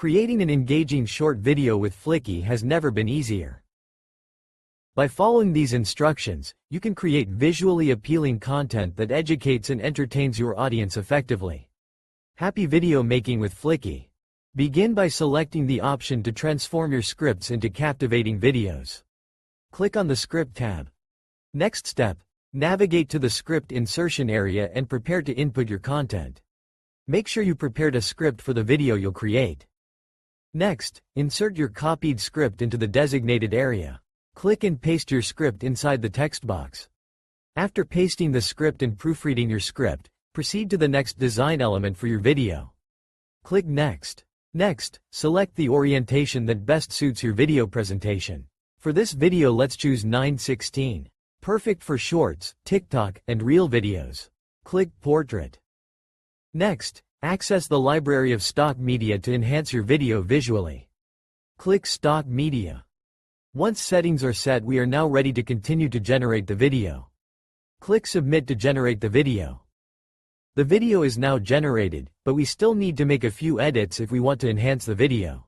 Creating an engaging short video with Fliki has never been easier. By following these instructions, you can create visually appealing content that educates and entertains your audience effectively. Happy video making with Fliki. Begin by selecting the option to transform your scripts into captivating videos. Click on the Script tab. Next step, navigate to the script insertion area and prepare to input your content. Make sure you prepared a script for the video you'll create. Next, insert your copied script into the designated area. Click and paste your script inside the text box. After pasting the script and proofreading your script, proceed to the next design element for your video. Click Next. Next, select the orientation that best suits your video presentation. For this video, let's choose 9:16. Perfect for shorts, TikTok, and Reel videos. Click Portrait. Next, access the library of stock media to enhance your video visually. Click Stock Media. Once settings are set, we are now ready to continue to generate the video. Click Submit to generate the video. The video is now generated, but we still need to make a few edits if we want to enhance the video.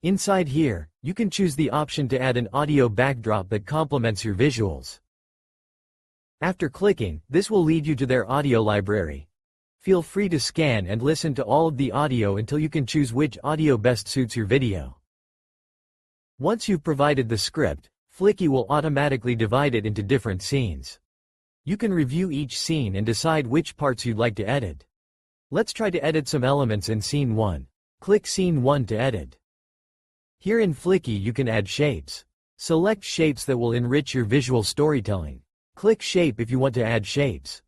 Inside here, you can choose the option to add an audio backdrop that complements your visuals. After clicking, this will lead you to their audio library. Feel free to scan and listen to all of the audio until you can choose which audio best suits your video. Once you've provided the script, Fliki will automatically divide it into different scenes. You can review each scene and decide which parts you'd like to edit. Let's try to edit some elements in Scene 1. Click Scene 1 to edit. Here in Fliki you can add shapes. Select shapes that will enrich your visual storytelling. Click Shape if you want to add shapes.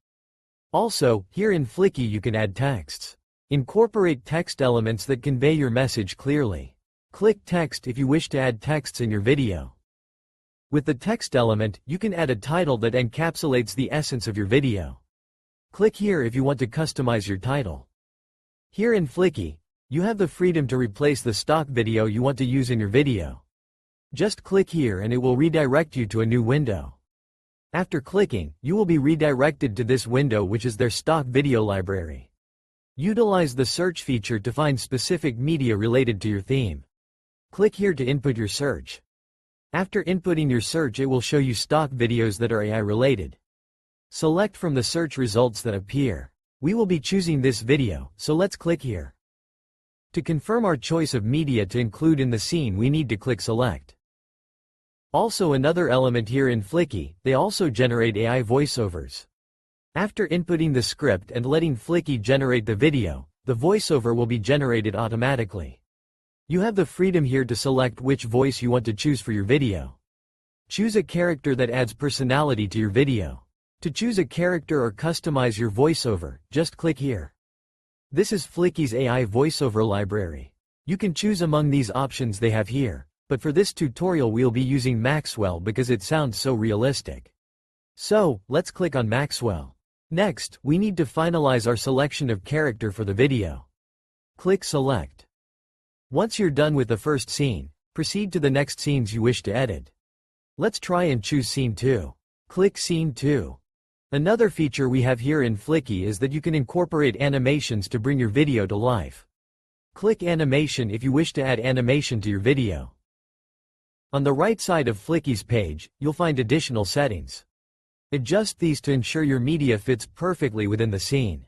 Also, here in Fliki you can add texts. Incorporate text elements that convey your message clearly. Click Text if you wish to add texts in your video. With the text element, you can add a title that encapsulates the essence of your video. Click here if you want to customize your title. Here in Fliki, you have the freedom to replace the stock video you want to use in your video. Just click here and it will redirect you to a new window. After clicking, you will be redirected to this window, which is their stock video library. Utilize the search feature to find specific media related to your theme. Click here to input your search. After inputting your search, it will show you stock videos that are AI related. Select from the search results that appear. We will be choosing this video, so let's click here. To confirm our choice of media to include in the scene, we need to click Select. Also, another element here in Fliki, they also generate AI voiceovers. After inputting the script and letting Fliki generate the video, the voiceover will be generated automatically. You have the freedom here to select which voice you want to choose for your video. Choose a character that adds personality to your video. To choose a character or customize your voiceover, just click here. This is Fliki's AI voiceover library. You can choose among these options they have here. But for this tutorial we'll be using Maxwell because it sounds so realistic. So, let's click on Maxwell. Next, we need to finalize our selection of character for the video. Click Select. Once you're done with the first scene, proceed to the next scenes you wish to edit. Let's try and choose Scene 2. Click Scene 2. Another feature we have here in Fliki is that you can incorporate animations to bring your video to life. Click Animation if you wish to add animation to your video. On the right side of Fliki's page, you'll find additional settings. Adjust these to ensure your media fits perfectly within the scene.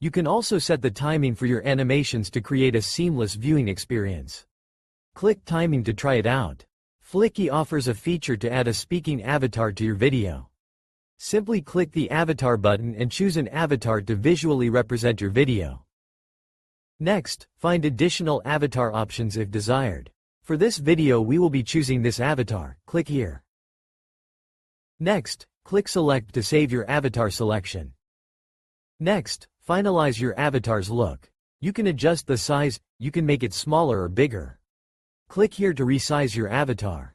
You can also set the timing for your animations to create a seamless viewing experience. Click Timing to try it out. Fliki offers a feature to add a speaking avatar to your video. Simply click the avatar button and choose an avatar to visually represent your video. Next, find additional avatar options if desired. For this video we will be choosing this avatar. Click here. Next, click Select to save your avatar selection. Next, finalize your avatar's look. You can adjust the size, you can make it smaller or bigger. Click here to resize your avatar.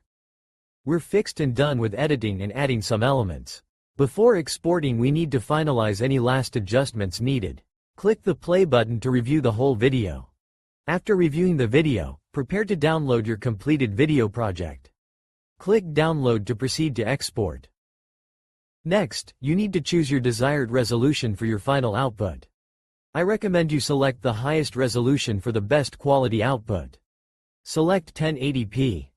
We're fixed and done with editing and adding some elements. Before exporting we need to finalize any last adjustments needed. Click the play button to review the whole video. After reviewing the video, prepare to download your completed video project. Click Download to proceed to export. Next, you need to choose your desired resolution for your final output. I recommend you select the highest resolution for the best quality output. Select 1080p.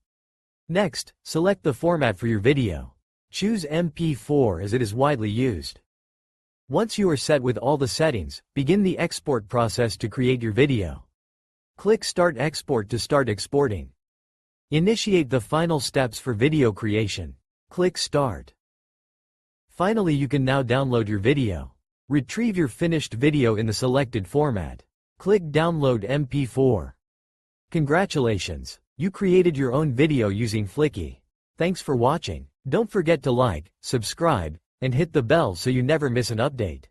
Next, select the format for your video. Choose MP4 as it is widely used. Once you are set with all the settings, begin the export process to create your video. Click Start Export to start exporting. Initiate the final steps for video creation. Click Start. Finally, you can now download your video. Retrieve your finished video in the selected format. Click Download MP4. Congratulations! You created your own video using Fliki. Thanks for watching. Don't forget to like, subscribe, and hit the bell so you never miss an update.